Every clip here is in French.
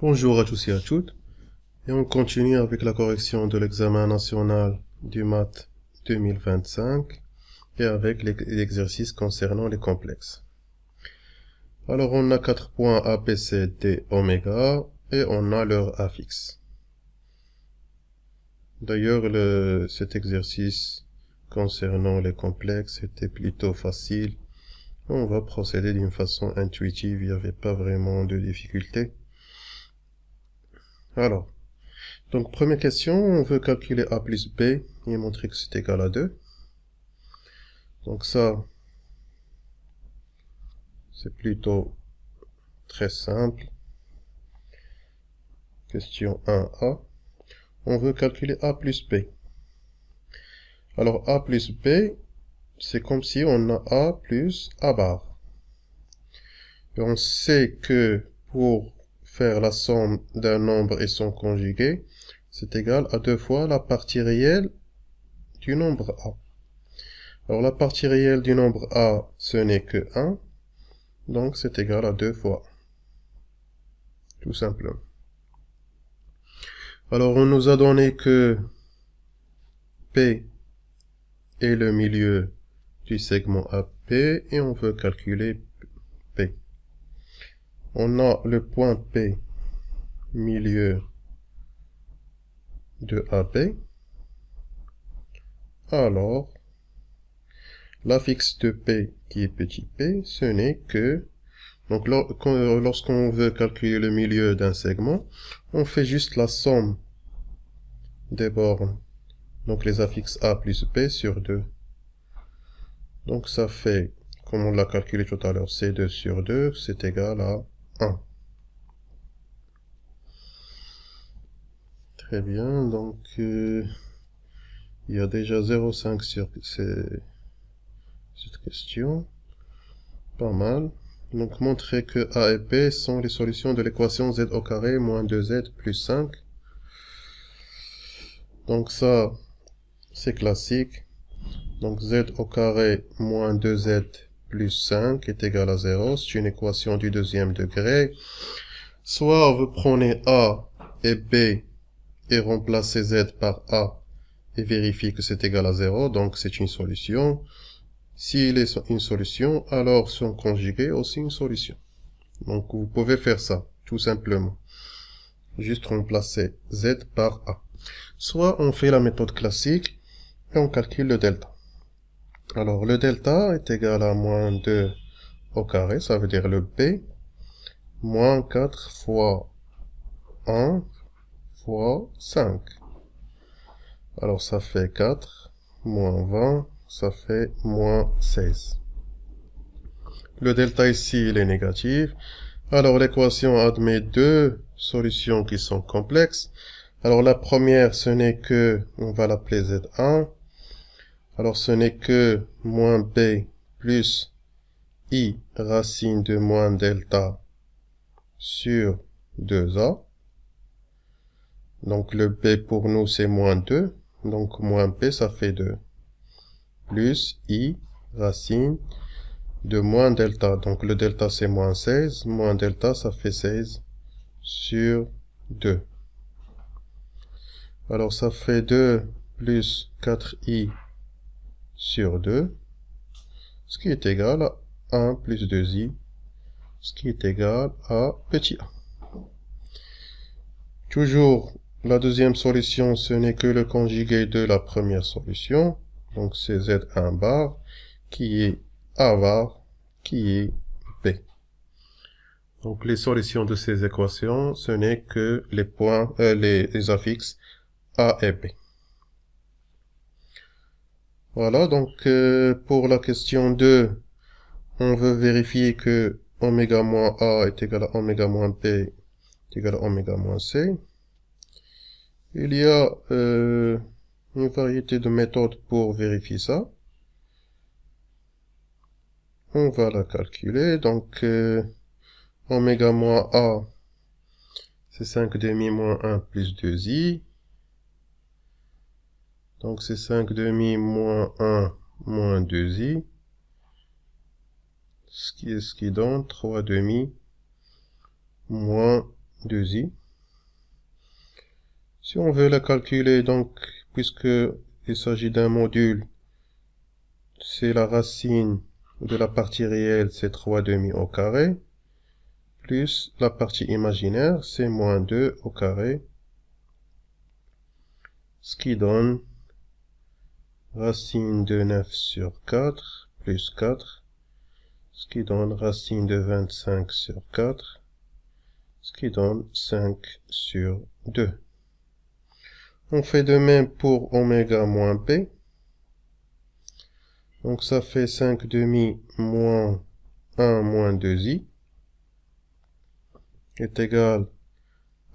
Bonjour à tous et à toutes, et on continue avec la correction de l'examen national du maths 2025 et avec l'exercice concernant les complexes. Alors on a 4 points A, B, C, D, oméga, et on a leur A fixe. D'ailleurs, cet exercice concernant les complexes était plutôt facile. On va procéder d'une façon intuitive, il n'y avait pas vraiment de difficulté. Alors, donc première question, on veut calculer A plus B et montrer que c'est égal à 2. Donc ça, c'est plutôt très simple. Question 1A. On veut calculer A plus B. Alors A plus B, c'est comme si on a A plus A bar. Et on sait que pour faire la somme d'un nombre et son conjugué, c'est égal à 2 fois la partie réelle du nombre A. Alors la partie réelle du nombre A, ce n'est que 1, donc c'est égal à 2 fois. Tout simplement. Alors on nous a donné que P est le milieu du segment AP et on veut calculer P. On a le point P, milieu de AB. Alors, l'affixe de P qui est petit p, ce n'est que... Donc lorsqu'on veut calculer le milieu d'un segment, on fait juste la somme des bornes. Donc les affixes A plus B sur 2. Donc ça fait, comme on l'a calculé tout à l'heure, C2 sur 2, c'est égal à 1. Très bien, donc il y a déjà 0,5 sur cette question. Pas mal. Donc montrer que A et B sont les solutions de l'équation z au carré moins 2z plus 5. Donc ça, c'est classique. Donc z au carré moins 2z plus 5 est égal à 0. C'est une équation du deuxième degré. Soit vous prenez A et B et remplacez z par A et vérifiez que c'est égal à 0. Donc c'est une solution. S'il est une solution, alors son conjugué est aussi une solution. Donc vous pouvez faire ça, tout simplement. Juste remplacer z par A. Soit on fait la méthode classique et on calcule le delta. Alors le delta est égal à moins 2 au carré, ça veut dire le B, moins 4 fois 1 fois 5. Alors ça fait 4, moins 20, ça fait moins 16. Le delta ici, il est négatif. Alors l'équation admet deux solutions qui sont complexes. Alors la première, ce n'est que, on va l'appeler Z1. Alors ce n'est que moins B plus I racine de moins delta sur 2A. Donc le B pour nous c'est moins 2. Donc moins B ça fait 2. Plus I racine de moins delta. Donc le delta c'est moins 16. Moins delta ça fait 16 sur 2. Alors ça fait 2 plus 4i sur 2, ce qui est égal à 1 plus 2i, ce qui est égal à petit a. Toujours, la deuxième solution, ce n'est que le conjugué de la première solution. Donc c'est z1 bar, qui est a bar, qui est b. Donc les solutions de ces équations, ce n'est que les points, les affixes a et b. Voilà, donc pour la question 2, on veut vérifier que oméga moins a est égal à oméga moins b est égal à oméga moins c. Il y a une variété de méthodes pour vérifier ça. On va la calculer. Donc oméga moins a, c'est 5 demi moins 1 plus 2i. Donc c'est 5 demi moins 1 moins 2i. Ce qui donne 3 demi moins 2i. Si on veut la calculer, donc, puisque il s'agit d'un module, c'est la racine de la partie réelle, c'est 3/2 au carré, plus la partie imaginaire, c'est moins 2 au carré, ce qui donne racine de 9 sur 4, plus 4, ce qui donne racine de 25 sur 4, ce qui donne 5 sur 2. On fait de même pour oméga moins b. Donc ça fait 5/2 moins 1 moins 2i est égal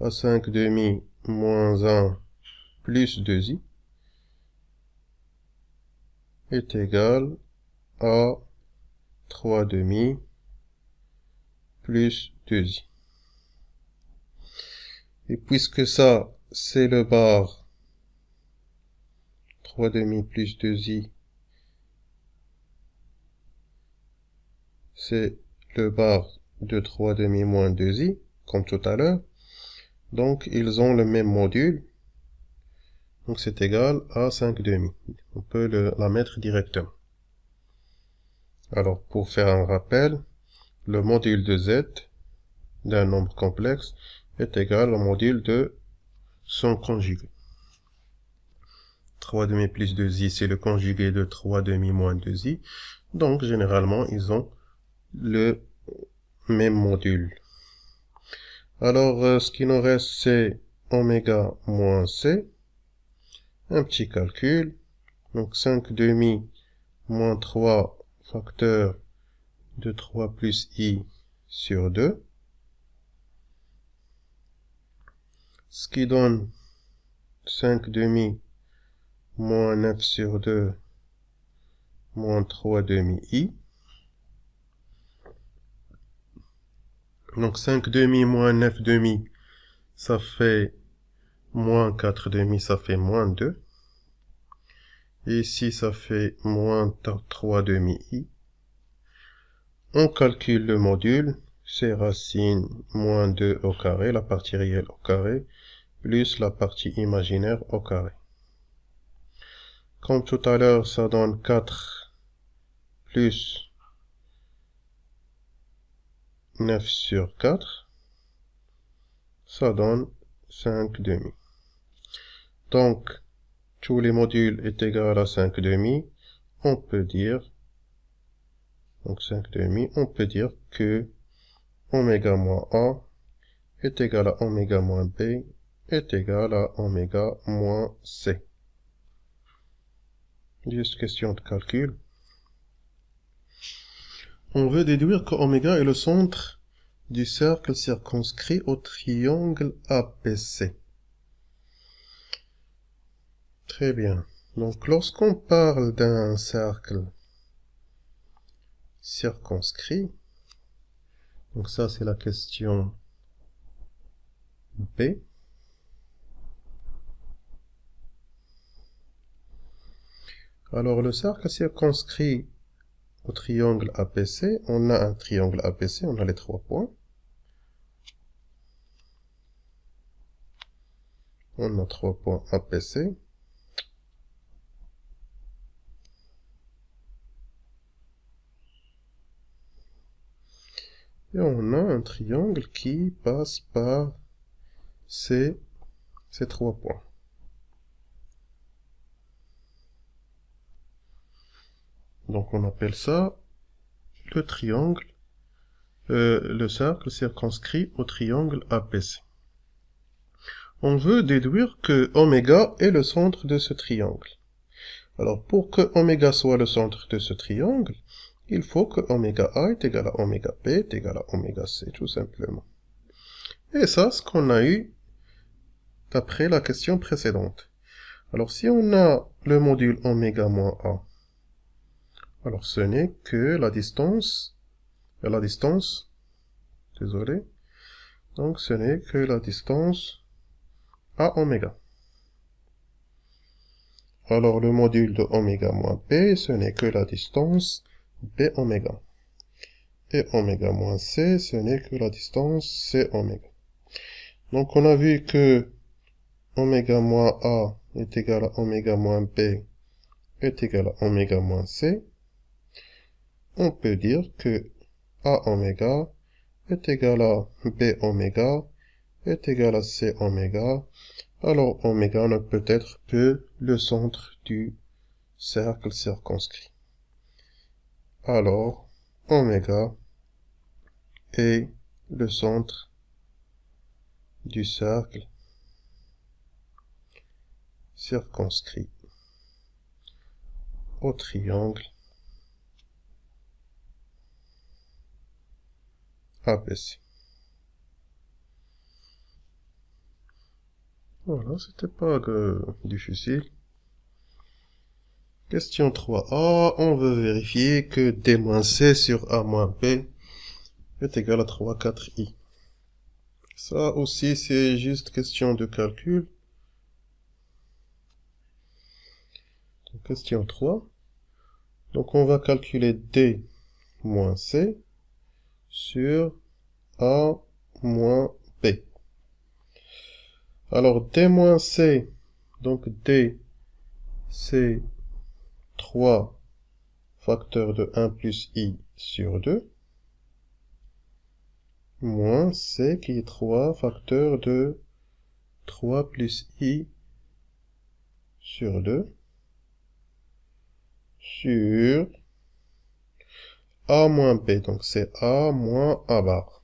à 5/2 moins 1 plus 2i est égal à 3/2 plus 2i. Et puisque ça, c'est le bar 3/2 plus 2i, c'est le bar de 3/2 moins 2i, comme tout à l'heure. Donc, ils ont le même module. Donc, c'est égal à 5/2. On peut la mettre directement. Alors, pour faire un rappel, le module de z d'un nombre complexe est égal au module de son conjugué. 3/2 plus 2i, c'est le conjugué de 3/2 moins 2i. Donc, généralement, ils ont le même module. Alors, ce qui nous reste, c'est oméga moins c. Un petit calcul. Donc, 5/2 moins 3 facteur de 3 plus i sur 2. Ce qui donne 5/2 moins 9 sur 2 moins 3/2i. Donc 5/2 moins 9/2, ça fait moins 4/2, ça fait moins 2. Et ici, ça fait moins 3/2i. On calcule le module, c'est racine moins 2 au carré, la partie réelle au carré, plus la partie imaginaire au carré. Comme tout à l'heure, ça donne 4 plus 9 sur 4, ça donne 5/2. Donc, tous les modules est égal à 5/2, on peut dire, donc 5/2, on peut dire que oméga moins a est égal à oméga moins b est égal à oméga moins c. Juste question de calcul. On veut déduire que oméga est le centre du cercle circonscrit au triangle APC. Très bien. Donc, lorsqu'on parle d'un cercle circonscrit, donc ça c'est la question B. Alors, le cercle circonscrit au triangle APC, on a un triangle APC, on a les 3 points. On a 3 points APC. Et on a un triangle qui passe par ces 3 points. Donc on appelle ça le triangle, le cercle circonscrit au triangle APC. On veut déduire que oméga est le centre de ce triangle. Alors pour que oméga soit le centre de ce triangle, il faut que oméga A est égal à oméga B est égal à oméga C, tout simplement. Et ça, ce qu'on a eu d'après la question précédente. Alors si on a le module oméga moins A, alors ce n'est que la distance, désolé, donc ce n'est que la distance à oméga. Alors le module de oméga moins B, ce n'est que la distance B oméga. Et oméga moins C, ce n'est que la distance C oméga. Donc on a vu que oméga moins A est égal à oméga moins B est égal à oméga moins C. On peut dire que A oméga est égal à B oméga est égal à C oméga. Alors oméga ne peut être que le centre du cercle circonscrit. Alors oméga est le centre du cercle circonscrit au triangle ABC. Voilà, c'était pas difficile. Question 3a, on veut vérifier que D-C sur A-B est égal à 3, 4i. Ça aussi, c'est juste question de calcul. Donc, question 3. Donc, on va calculer D moins C sur A moins B. Alors, D moins C, donc D, c'est 3 facteur de 1 plus I sur 2, moins C qui est 3 facteur de 3 plus I sur 2, sur A moins B, donc c'est A moins A bar.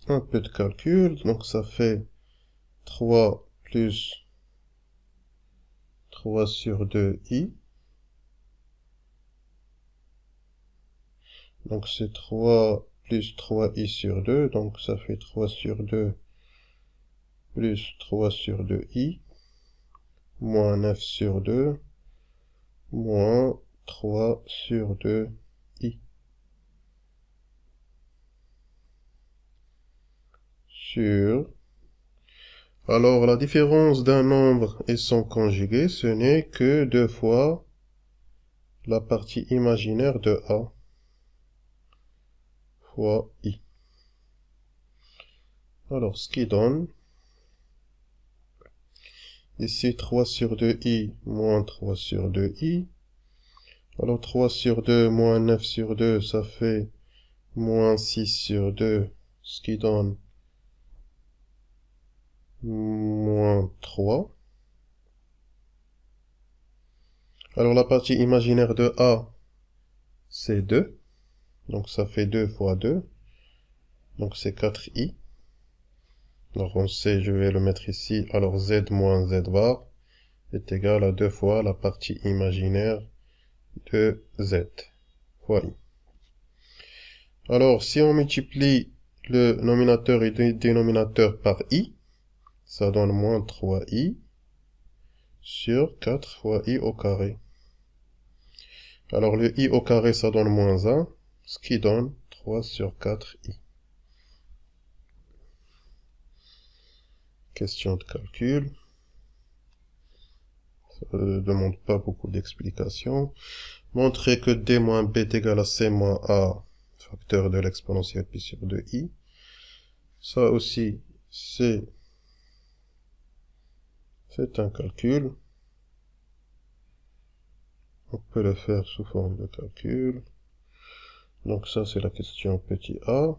Un peu de calcul, donc ça fait 3 plus 3 sur 2i. Donc c'est 3 plus 3i sur 2, donc ça fait 3 sur 2 plus 3 sur 2i, moins 9 sur 2, moins 3 sur 2i. Sur... Alors la différence d'un nombre et son conjugué, ce n'est que 2 fois la partie imaginaire de A fois I. Alors, ce qui donne, ici 3 sur 2i moins 3 sur 2i. Alors 3 sur 2 moins 9 sur 2, ça fait moins 6 sur 2, ce qui donne moins 3. Alors la partie imaginaire de A, c'est 2. Donc ça fait 2 fois 2. Donc c'est 4i. Alors on sait, je vais le mettre ici. Alors z moins z bar est égal à 2 fois la partie imaginaire de z fois i. Alors si on multiplie le nominateur et le dénominateur par i, ça donne moins 3i sur 4 fois i au carré. Alors le i au carré, ça donne moins 1, ce qui donne 3 sur 4i. Question de calcul. Ça ne demande pas beaucoup d'explications. Montrer que d moins b est égal à c moins a, facteur de l'exponentielle pi sur 2i. Ça aussi, c'est un calcul. On peut le faire sous forme de calcul. Donc ça, c'est la question petit a.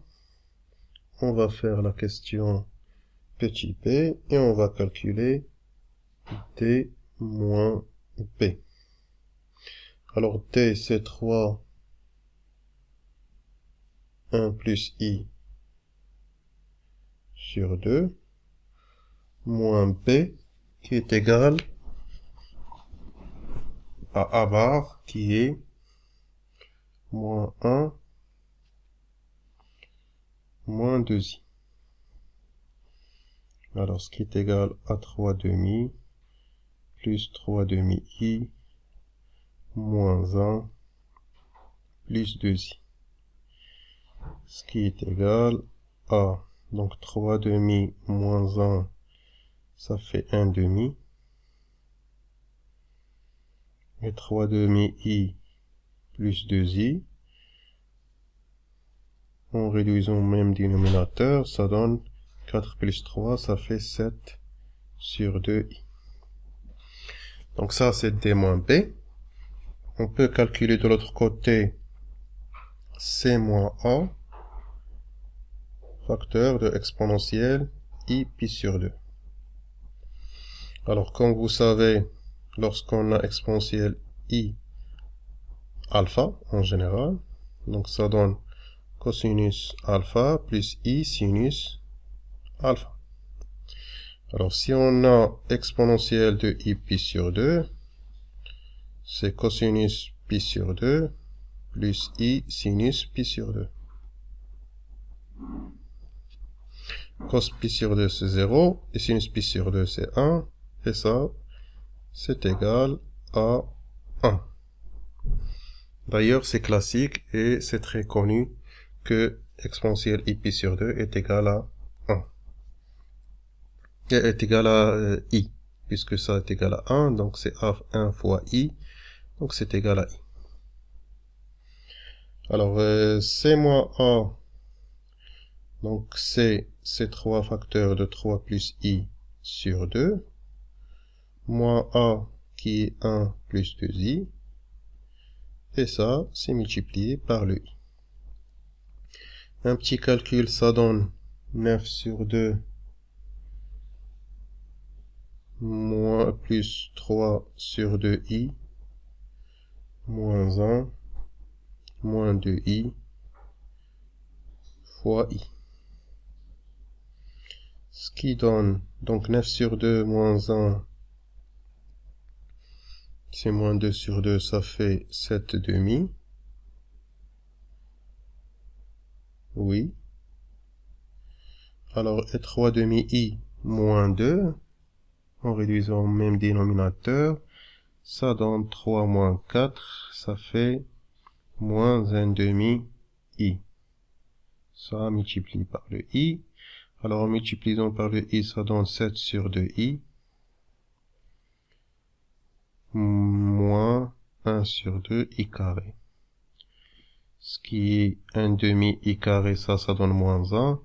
On va faire la question petit b et on va calculer d moins b. Alors d, c'est 3, 1 plus i sur 2, moins b, qui est égal à a bar, qui est moins 1, moins 2i. Alors, ce qui est égal à 3 demi, plus 3 demi i, moins 1, plus 2i. Ce qui est égal à, donc 3 demi moins 1, ça fait 1 demi. Et 3 demi i plus 2i, en réduisant au même dénominateur, ça donne 4 plus 3, ça fait 7 sur 2i. Donc ça, c'est d moins b. On peut calculer de l'autre côté c moins a, facteur de exponentielle i pi sur 2. Alors, comme vous savez, lorsqu'on a exponentielle i alpha, en général, donc ça donne cosinus alpha plus i sinus alpha. Alors, si on a exponentielle de i pi sur 2, c'est cosinus pi sur 2 plus i sinus pi sur 2. Cos pi sur 2, c'est 0, et sinus pi sur 2, c'est 1, et ça, c'est égal à 1. D'ailleurs, c'est classique, et c'est très connu que exponentielle i pi sur 2 est égal à 1. Et est égal à i, puisque ça est égal à 1, donc c'est 1 fois i, donc c'est égal à i. Alors, c moins a, donc c'est 3 facteurs de 3 plus i sur 2, moins a qui est 1 plus 2i, et ça, c'est multiplié par le i. Un petit calcul, ça donne 9 sur 2 moins plus 3 sur 2i, moins 1, moins 2i, fois i. Ce qui donne, donc 9 sur 2 moins 1, c'est moins 2 sur 2, ça fait 7 demi. Oui. Alors, et 3 demi i moins 2, en réduisant au même dénominateur, ça donne 3 moins 4, ça fait moins 1 demi i. Ça multiplie par le i. Alors, en multipliant par le i, ça donne 7 sur 2i, moins 1 sur 2 i carré. Ce qui est 1 demi i carré, ça donne moins 1.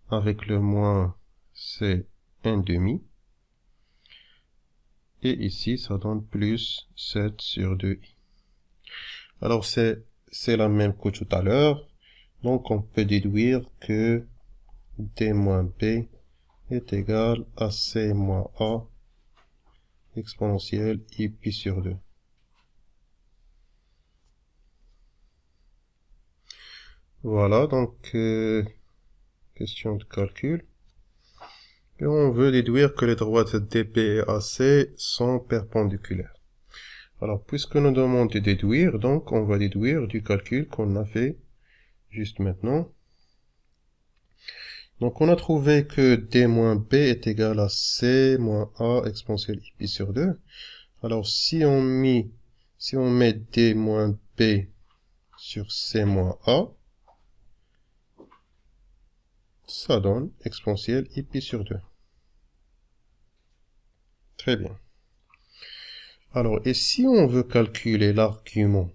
Avec le moins, c'est 1 demi. Et ici, ça donne plus 7 sur 2i. Alors, c'est la même que tout à l'heure. Donc, on peut déduire que d moins b est égal à c moins a exponentielle i pi sur 2. Voilà, donc, question de calcul. Et on veut déduire que les droites DP et AC sont perpendiculaires. Alors, puisque nous demandons de déduire, donc on va déduire du calcul qu'on a fait juste maintenant. Donc, on a trouvé que D moins B est égal à C moins A exponentielle I pi sur 2. Alors, si on met D moins B sur C moins A, ça donne exponentielle I pi sur 2. Très bien. Alors, et si on veut calculer l'argument,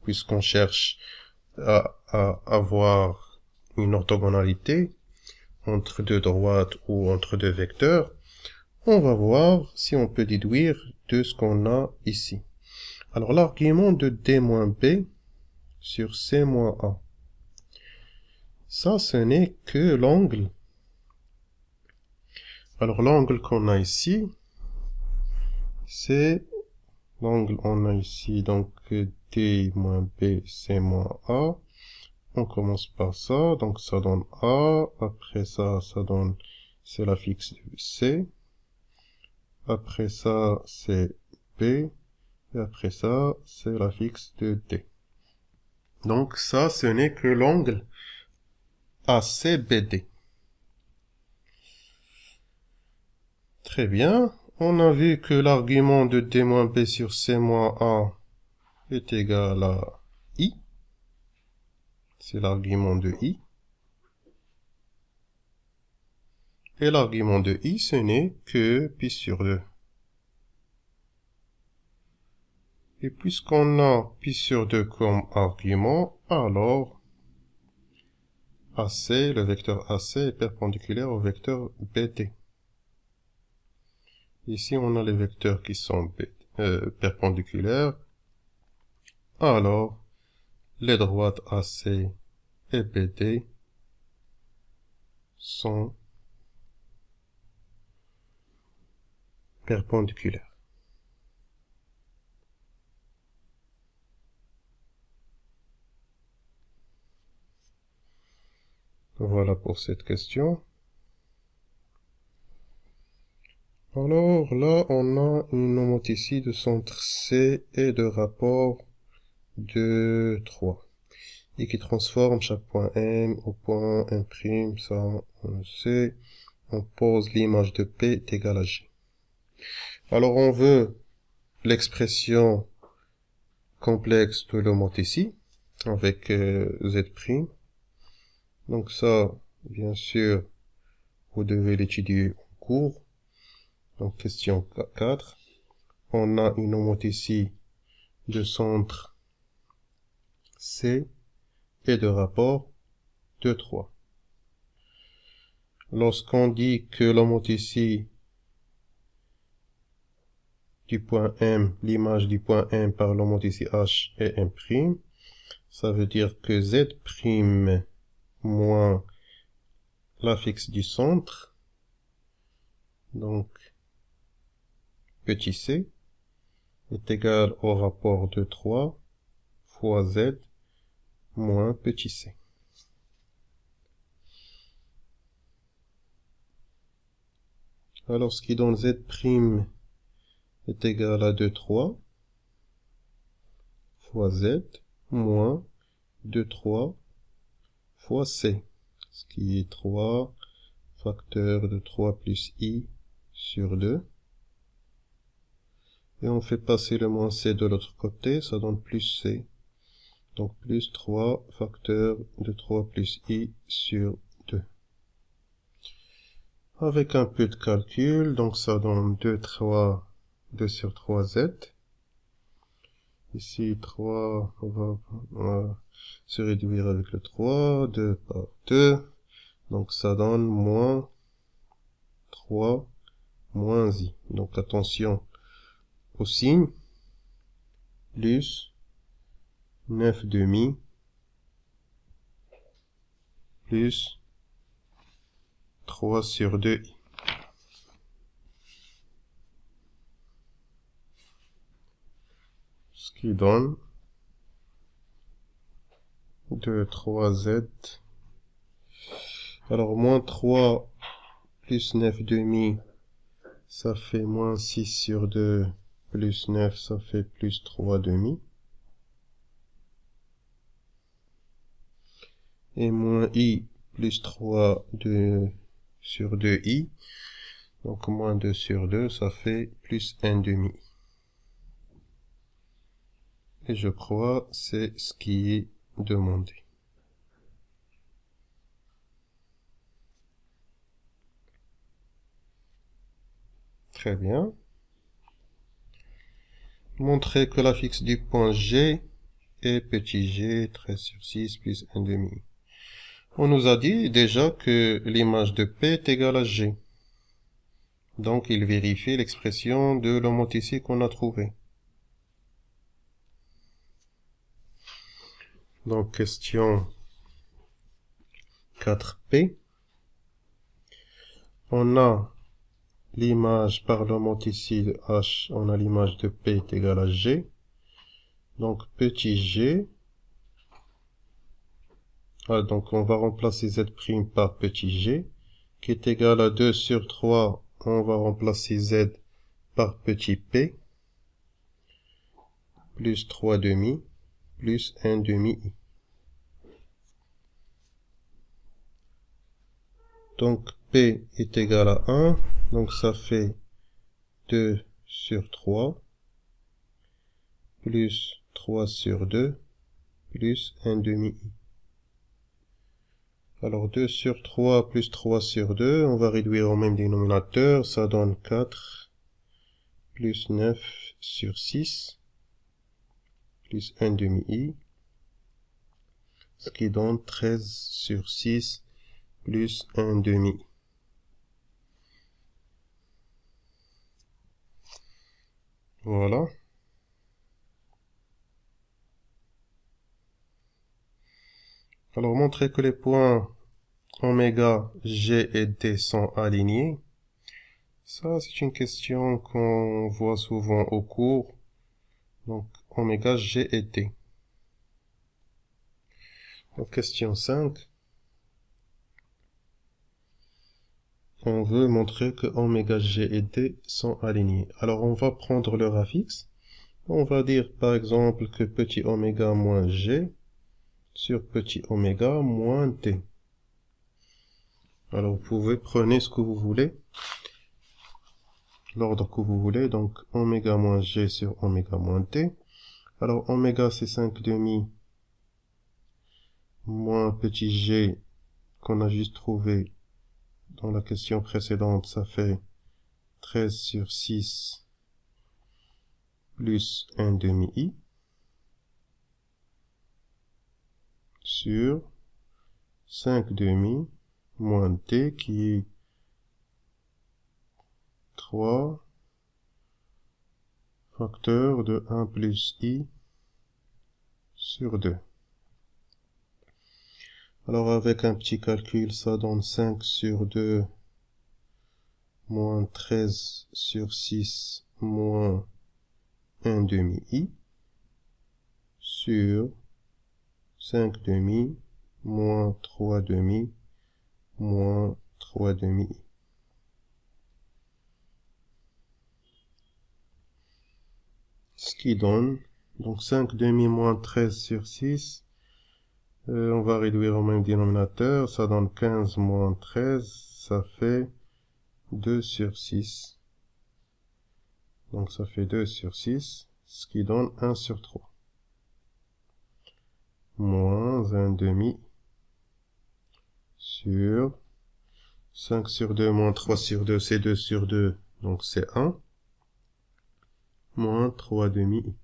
puisqu'on cherche à avoir une orthogonalité entre deux droites ou entre deux vecteurs, on va voir si on peut déduire de ce qu'on a ici. Alors, l'argument de D moins B sur C moins A, ça, ce n'est que l'angle. Alors, l'angle qu'on a ici, c'est l'angle, on a ici donc D moins B, C moins A. On commence par ça, donc ça donne A, après ça, ça donne, c'est la fixe de C, après ça, c'est B, et après ça, c'est la fixe de D. Donc ça, ce n'est que l'angle ACBD. Très bien, on a vu que l'argument de D moins B sur C moins A est égal à I. C'est l'argument de I. Et l'argument de I, ce n'est que pi sur 2. Et puisqu'on a pi sur 2 comme argument, alors AC, le vecteur AC est perpendiculaire au vecteur BD. Ici, on a les vecteurs qui sont perpendiculaires. Alors, les droites AC et BD sont perpendiculaires. Voilà pour cette question. Alors là, on a une homothétie de centre C et de rapport de 3. Et qui transforme chaque point M au point M', ça on sait. On pose l'image de P est égale à G. Alors on veut l'expression complexe de l'homothétie avec Z'. Donc ça, bien sûr, vous devez l'étudier en cours. Donc question 4. On a une homothétie de centre C et de rapport de 3. Lorsqu'on dit que l'homothétie du point M, l'image du point M par l'homothétie H est M', ça veut dire que Z' moins l'affixe du centre, donc petit c, est égal au rapport de 3 fois Z moins petit c. Alors ce qui donne Z' est égal à 2,3 fois Z moins 2,3 fois C, ce qui est 3 facteur de 3 plus I sur 2. Et on fait passer le moins C de l'autre côté, ça donne plus C. Donc plus 3 facteur de 3 plus I sur 2. Avec un peu de calcul, donc ça donne 2 sur 3Z. Ici 3, on va se réduire avec le 3, 2 par 2. Donc ça donne moins 3 moins I. Donc attention au signe, plus 9,5 plus 3 sur 2i. Ce qui donne 3z. Alors moins 3 plus 9,5, ça fait moins 6 sur 2 plus 9, ça fait plus 3,5. Et moins i plus 3 sur 2i. Donc moins 2 sur 2, ça fait plus 1,5. Et je crois c'est ce qui est demandé. Très bien. Montrer que l'affixe du point G est petit g, 13 sur 6 plus 1,5. On nous a dit déjà que l'image de P est égale à G. Donc il vérifie l'expression de l'homothétie qu'on a trouvée. Donc question 4P. On a l'image par l'homothétie de H, on a l'image de P est égale à G. Donc petit g. Donc on va remplacer Z' par petit g, qui est égal à 2 sur 3. On va remplacer Z par petit p, plus 3,5, plus 1,5i. Donc p est égal à 1, donc ça fait 2 sur 3, plus 3 sur 2, plus 1,5i. Alors 2 sur 3 plus 3 sur 2, on va réduire au même dénominateur, ça donne 4, plus 9 sur 6, plus 1,5i, ce qui donne 13 sur 6 plus 1 demi. Voilà. Alors, montrer que les points oméga, G et D sont alignés. Ça, c'est une question qu'on voit souvent au cours. Donc, oméga, G et D. Donc, question 5. On veut montrer que oméga, G et D sont alignés. Alors, on va prendre leur affixe. On va dire, par exemple, que petit oméga moins G sur petit oméga moins D. Alors, vous pouvez prendre ce que vous voulez, l'ordre que vous voulez. Donc, oméga moins G sur oméga moins D. Alors, oméga, c'est 5 demi moins petit g qu'on a juste trouvé dans la question précédente, ça fait 13 sur 6 plus 1 demi i sur 5 demi moins d qui est 3 facteur de 1 plus i sur 2. Alors avec un petit calcul, ça donne 5 sur 2 moins 13 sur 6 moins 1 demi i sur 5 demi moins 3 demi moins 3 demi i. Ce qui donne donc 5 demi moins 13 sur 6. On va réduire au même dénominateur, ça donne 15 moins 13, ça fait 2 sur 6. Donc ça fait 2 sur 6, ce qui donne 1 sur 3. Moins 1 demi sur 5 sur 2 moins 3 sur 2, c'est 2 sur 2, donc c'est 1. Moins 3 demi.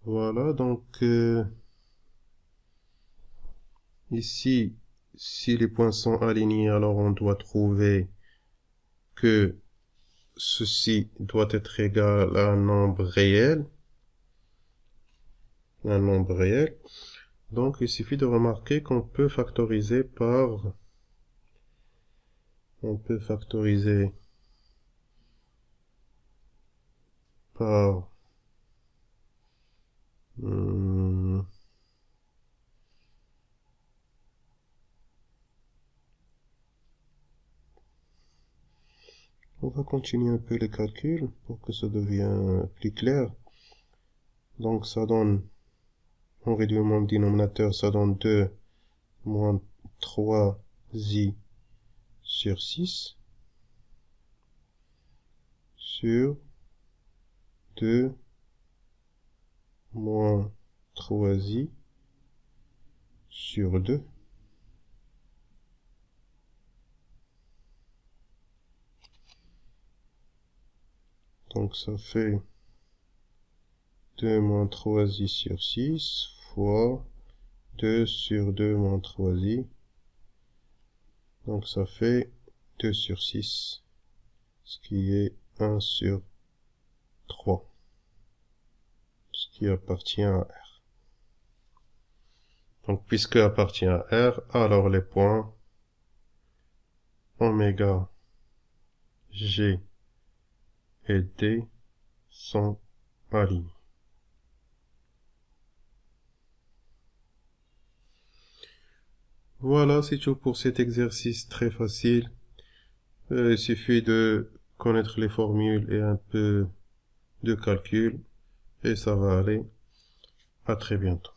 Voilà, donc ici, si les points sont alignés, alors on doit trouver que ceci doit être égal à un nombre réel. Un nombre réel. Donc il suffit de remarquer qu'on peut factoriser par... On peut factoriser par... On va continuer un peu les calculs pour que ça devienne plus clair. Donc ça donne, on réduit mon dénominateur, ça donne 2 moins 3i sur 6 sur 2 moins 3i sur 2. Donc ça fait 2 moins 3i sur 6 fois 2 sur 2 moins 3i. Donc ça fait 2 sur 6, ce qui est 1 sur 3, ce qui appartient à R. Donc puisque appartient à R, alors les points oméga, G et D sont alignés. Voilà, c'est tout pour cet exercice très facile. Il suffit de connaître les formules et un peu de calcul et ça va aller. À très bientôt.